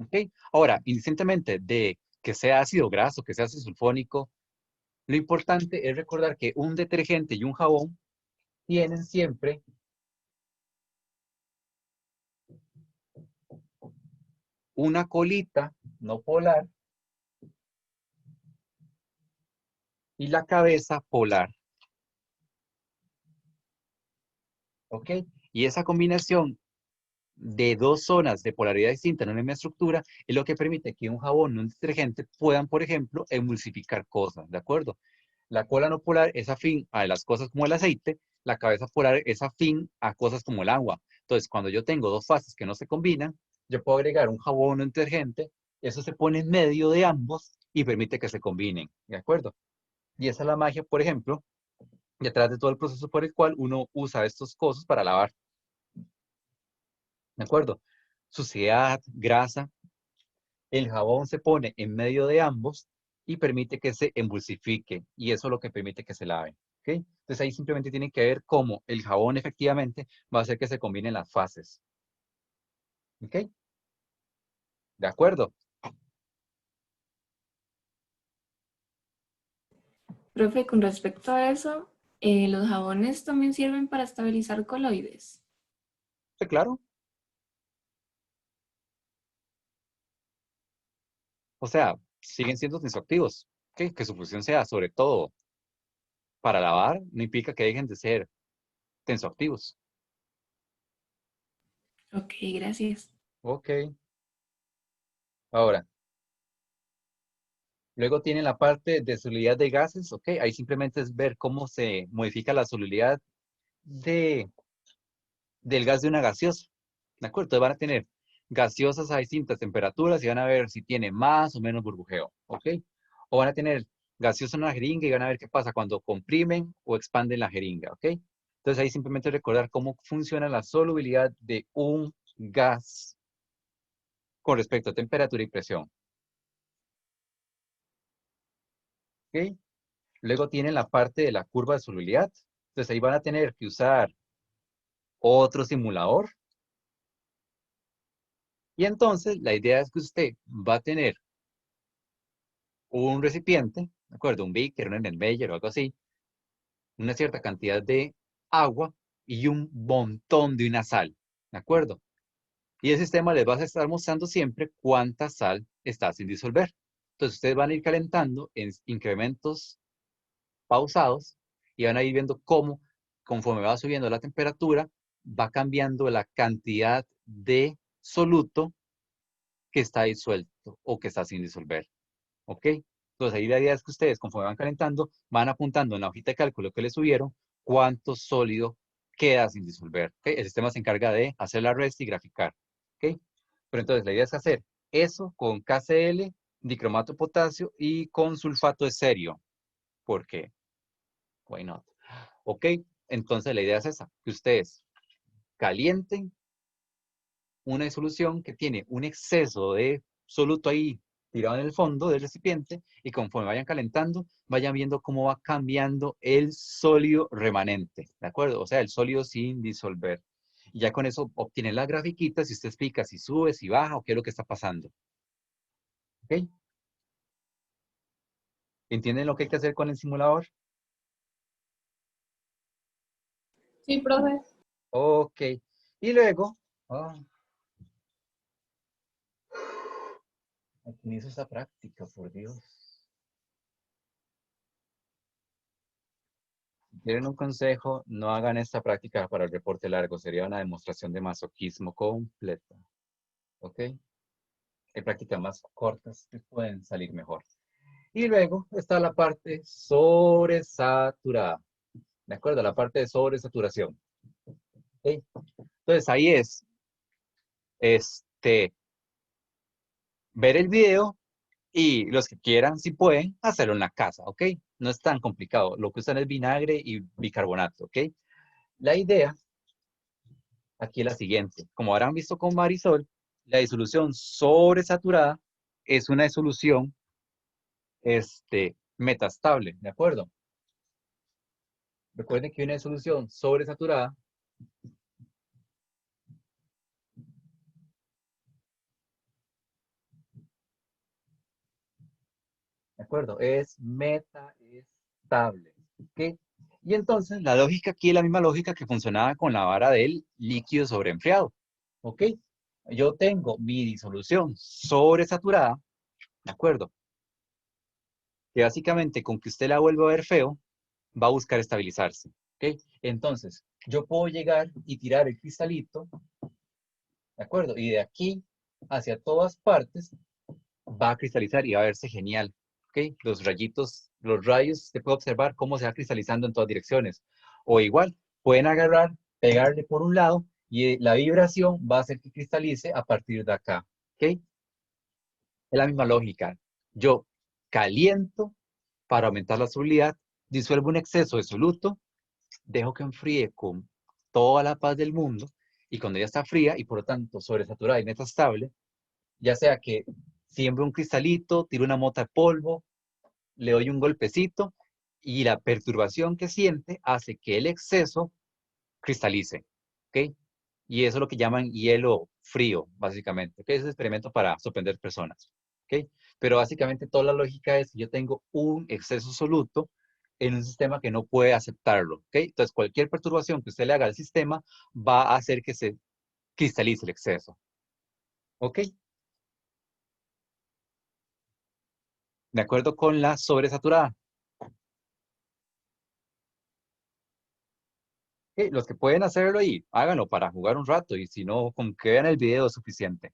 ¿Ok? Ahora, indistintamente de que sea ácido graso, que sea ácido sulfónico, lo importante es recordar que un detergente y un jabón tienen siempre una colita no polar y la cabeza polar. ¿Ok? Y esa combinación de dos zonas de polaridad distinta en una misma estructura es lo que permite que un jabón y un detergente puedan, por ejemplo, emulsificar cosas, ¿de acuerdo? La cola no polar es afín a las cosas como el aceite, la cabeza polar es afín a cosas como el agua. Entonces, cuando yo tengo dos fases que no se combinan, yo puedo agregar un jabón o un detergente, eso se pone en medio de ambos y permite que se combinen, ¿de acuerdo? Y esa es la magia, por ejemplo, detrás de todo el proceso por el cual uno usa estos cosas para lavar, ¿de acuerdo? Suciedad, grasa, el jabón se pone en medio de ambos y permite que se emulsifique y eso es lo que permite que se lave. ¿Ok? Entonces ahí simplemente tienen que ver cómo el jabón efectivamente va a hacer que se combinen las fases. ¿Ok? ¿De acuerdo? Profe, con respecto a eso, los jabones también sirven para estabilizar coloides. Sí, claro. O sea, siguen siendo tensoactivos. ¿Ok? Que su función sea sobre todo para lavar, no implica que dejen de ser tensoactivos. Ok, gracias. Ok. Ahora, luego tiene la parte de solubilidad de gases. Ok. Ahí simplemente es ver cómo se modifica la solubilidad de del gas de una gaseosa. ¿De acuerdo? Entonces van a tener gaseosas a distintas temperaturas y van a ver si tiene más o menos burbujeo. ¿Ok? O van a tener gaseoso en una jeringa y van a ver qué pasa cuando comprimen o expanden la jeringa, ¿ok? Entonces ahí simplemente recordar cómo funciona la solubilidad de un gas con respecto a temperatura y presión, ¿ok? Luego tienen la parte de la curva de solubilidad. Entonces ahí van a tener que usar otro simulador. Y entonces la idea es que usted va a tener un recipiente, ¿de acuerdo? Un beaker, un Erlenmeyer o algo así, una cierta cantidad de agua y un montón de una sal, ¿de acuerdo? Y el sistema les va a estar mostrando siempre cuánta sal está sin disolver. Entonces ustedes van a ir calentando en incrementos pausados y van a ir viendo cómo, conforme va subiendo la temperatura, va cambiando la cantidad de soluto que está disuelto o que está sin disolver. ¿Ok? Entonces ahí la idea es que ustedes, conforme van calentando, van apuntando en la hojita de cálculo que les subieron cuánto sólido queda sin disolver. ¿Ok? El sistema se encarga de hacer la resta y graficar. ¿Ok? Pero entonces la idea es hacer eso con KCl, dicromato de potasio y con sulfato de cerio. ¿Por qué? Why not? ¿Ok? Entonces la idea es esa, que ustedes calienten una disolución que tiene un exceso de soluto ahí tirado en el fondo del recipiente y conforme vayan calentando, vayan viendo cómo va cambiando el sólido remanente, ¿de acuerdo? O sea, el sólido sin disolver. Y ya con eso obtienen las grafiquitas y usted explica si sube, si baja o qué es lo que está pasando. ¿Ok? ¿Entienden lo que hay que hacer con el simulador? Sí, profe. Ok. Y luego, ah, ¿quién hizo esta práctica? Por Dios. Si quieren un consejo, no hagan esta práctica para el reporte largo. Sería una demostración de masoquismo completa. ¿Ok? Hay prácticas más cortas que pueden salir mejor. Y luego está la parte sobresaturada. ¿De acuerdo? La parte de sobresaturación. ¿Ok? Entonces ahí es ver el video y los que quieran, si pueden, hacerlo en la casa. ¿Ok? No es tan complicado. Lo que usan es vinagre y bicarbonato. ¿Ok? La idea aquí es la siguiente. Como habrán visto con Marisol, la disolución sobresaturada es una disolución metastable, ¿de acuerdo? Recuerden que una disolución sobresaturada ¿de acuerdo? Es metaestable, ¿ok? Y entonces la lógica aquí es la misma lógica que funcionaba con la vara del líquido sobreenfriado, ¿ok? Yo tengo mi disolución sobresaturada, ¿de acuerdo? Que básicamente con que usted la vuelva a ver feo, va a buscar estabilizarse, ¿ok? Entonces, yo puedo llegar y tirar el cristalito, ¿de acuerdo? Y de aquí hacia todas partes va a cristalizar y va a verse genial, ¿ok? Los rayitos, los rayos, se puede observar cómo se va cristalizando en todas direcciones. O igual, pueden agarrar, pegarle por un lado y la vibración va a hacer que cristalice a partir de acá, ¿ok? Es la misma lógica. Yo caliento para aumentar la solubilidad, disuelvo un exceso de soluto, dejo que enfríe con toda la paz del mundo y cuando ya está fría y por lo tanto sobresaturada y metastable, ya sea que siembro un cristalito, tiro una mota de polvo, le doy un golpecito y la perturbación que siente hace que el exceso cristalice, ¿ok? Y eso es lo que llaman hielo frío, básicamente, ¿ok? Es un experimento para sorprender personas, ¿ok? Pero básicamente toda la lógica es que yo tengo un exceso soluto en un sistema que no puede aceptarlo, ¿ok? Entonces, cualquier perturbación que usted le haga al sistema va a hacer que se cristalice el exceso, ¿ok? De acuerdo con la sobresaturada. Los que pueden hacerlo ahí, háganlo para jugar un rato y si no, con que vean el video es suficiente.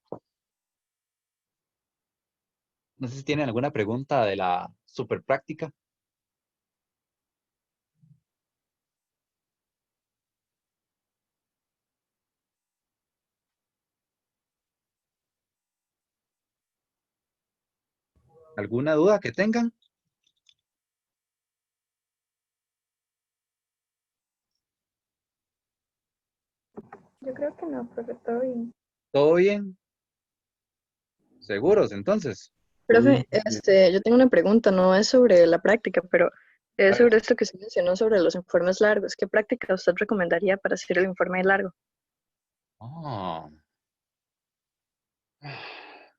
No sé si tienen alguna pregunta de la super práctica. ¿Alguna duda que tengan? que no, profe, todo bien. ¿Todo bien? ¿Seguros entonces? Profe, yo tengo una pregunta, no es sobre la práctica, pero A es ver. sobre esto que se mencionó sobre los informes largos. ¿Qué práctica usted recomendaría para hacer el informe largo? Ah,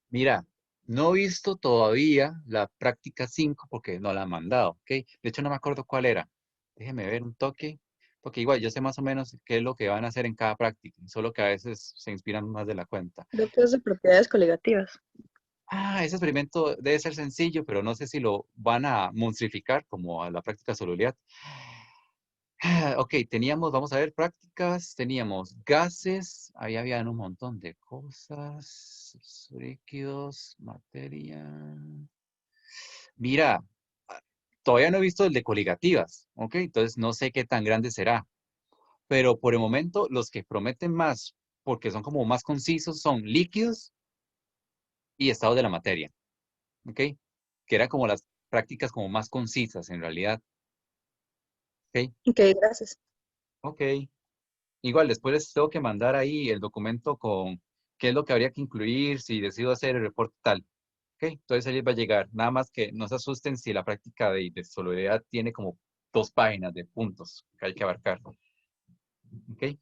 mira, no he visto todavía la práctica 5 porque no la han mandado, ¿ok? De hecho, no me acuerdo cuál era. Déjeme ver un toque, porque igual yo sé más o menos qué es lo que van a hacer en cada práctica, solo que a veces se inspiran más de la cuenta. Creo que es de propiedades coligativas. Ese experimento debe ser sencillo, pero no sé si lo van a monstrificar como a la práctica solubilidad. Ok, teníamos, vamos a ver, prácticas, teníamos gases, ahí habían un montón de cosas, líquidos, materia. Mira, todavía no he visto el de coligativas, ok, entonces no sé qué tan grande será, pero por el momento los que prometen más, porque son como más concisos, son líquidos y estados de la materia, ok, que eran como las prácticas como más concisas en realidad, ok, Ok, gracias. ok. Igual, después les tengo que mandar ahí el documento con qué es lo que habría que incluir si decido hacer el reporte tal. ¿Ok? Entonces ahí les va a llegar. Nada más que no se asusten si la práctica de solubilidad tiene como 2 páginas de puntos que hay que abarcar. ¿Ok?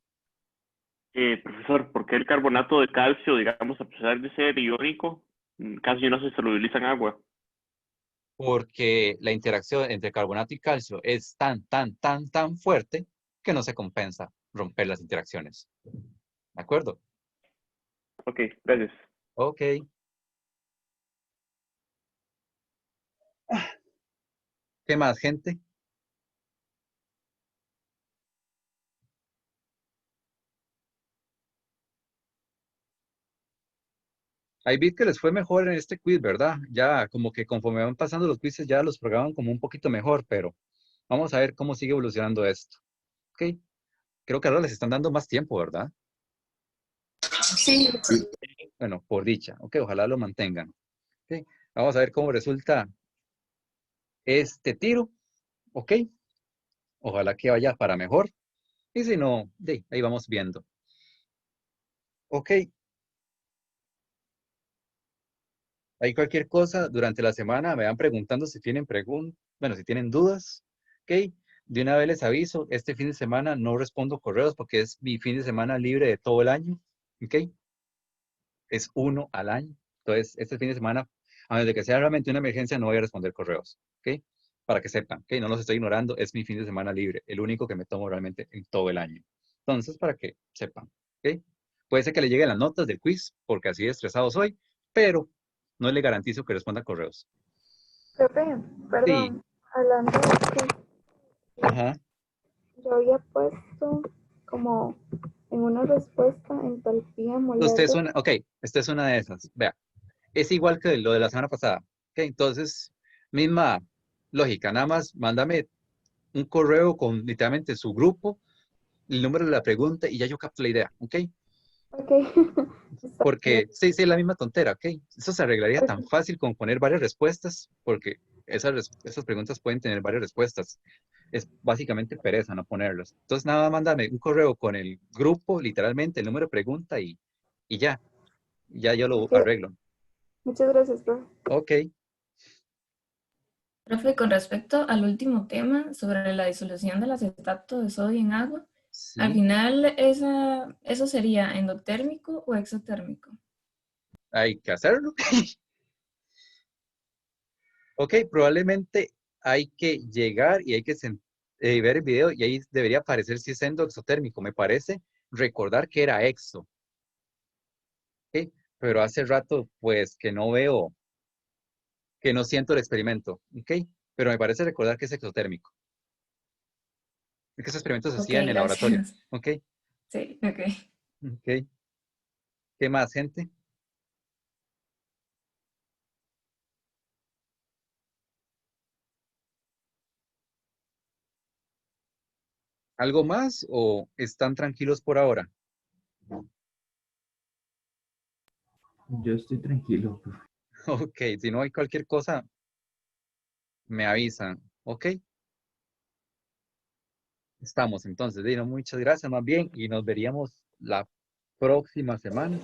Profesor, ¿por qué el carbonato de calcio, digamos, a pesar de ser iónico, casi no se solubiliza en agua? Porque la interacción entre carbonato y calcio es tan fuerte que no se compensa romper las interacciones. ¿De acuerdo? Ok, gracias. Ok. ¿Qué más, gente? Ahí vi que les fue mejor en este quiz, ¿verdad? Ya como que conforme van pasando los quizzes ya los programan como un poquito mejor, pero vamos a ver cómo sigue evolucionando esto. ¿Ok? Creo que ahora les están dando más tiempo, ¿verdad? Sí, Bueno, por dicha. Ok, ojalá lo mantengan. Ok, vamos a ver cómo resulta este tiro. Ok, ojalá que vaya para mejor. Y si no, ahí vamos viendo. Ok, hay cualquier cosa durante la semana, me van preguntando si tienen bueno, si tienen dudas. Ok, de una vez les aviso, este fin de semana no respondo correos porque es mi fin de semana libre de todo el año. Ok, es uno al año. Entonces, este fin de semana, a menos de que sea realmente una emergencia, no voy a responder correos. ¿Ok? Para que sepan, ¿ok? No los estoy ignorando, es mi fin de semana libre, el único que me tomo realmente en todo el año. Entonces, para que sepan, ¿ok? Puede ser que le lleguen las notas del quiz, porque así de estresado soy, pero no le garantizo que responda correos. Profe, Sí, perdón, hablando de que ajá. yo había puesto como en una respuesta entalpía Usted molar es de... una, ok, esta es una de esas. Vea, es igual que lo de la semana pasada. ¿Ok? Entonces, misma lógica, nada más mándame un correo con literalmente su grupo, el número de la pregunta y ya yo capto la idea, ¿ok? Ok, está bien, Porque sí, es la misma tontera, ¿ok? Eso se arreglaría tan ok. fácil con poner varias respuestas, porque esas preguntas pueden tener varias respuestas. Es básicamente pereza no ponerlas. Entonces, nada, mándame un correo con el grupo, literalmente, el número de pregunta y ya yo lo Muchas, arreglo. muchas gracias, profe. Ok, profe, con respecto al último tema sobre la disolución del acetato de sodio en agua, al sí, final eso sería endotérmico o exotérmico. hay que hacerlo. Ok, probablemente hay que llegar y hay que ver el video y ahí debería aparecer si es exotérmico. Me parece recordar que era exo, ¿ok? Pero hace rato pues que no veo, que no siento el experimento, ¿ok? Pero me parece recordar que es exotérmico. Es que esos experimentos se Ok, hacían en el laboratorio, gracias. ¿ok? Sí, ok. Ok. ¿Qué más, gente? ¿Algo más o están tranquilos por ahora? Yo estoy tranquilo, profe. Ok, si no hay cualquier cosa, me avisan, ¿ok? Estamos entonces, Dino, muchas gracias más bien y nos veríamos la próxima semana.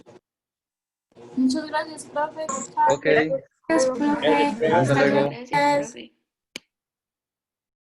Muchas gracias, profe. Chao. Ok, Gracias, profe. Gracias, profe. hasta luego. Gracias. profe.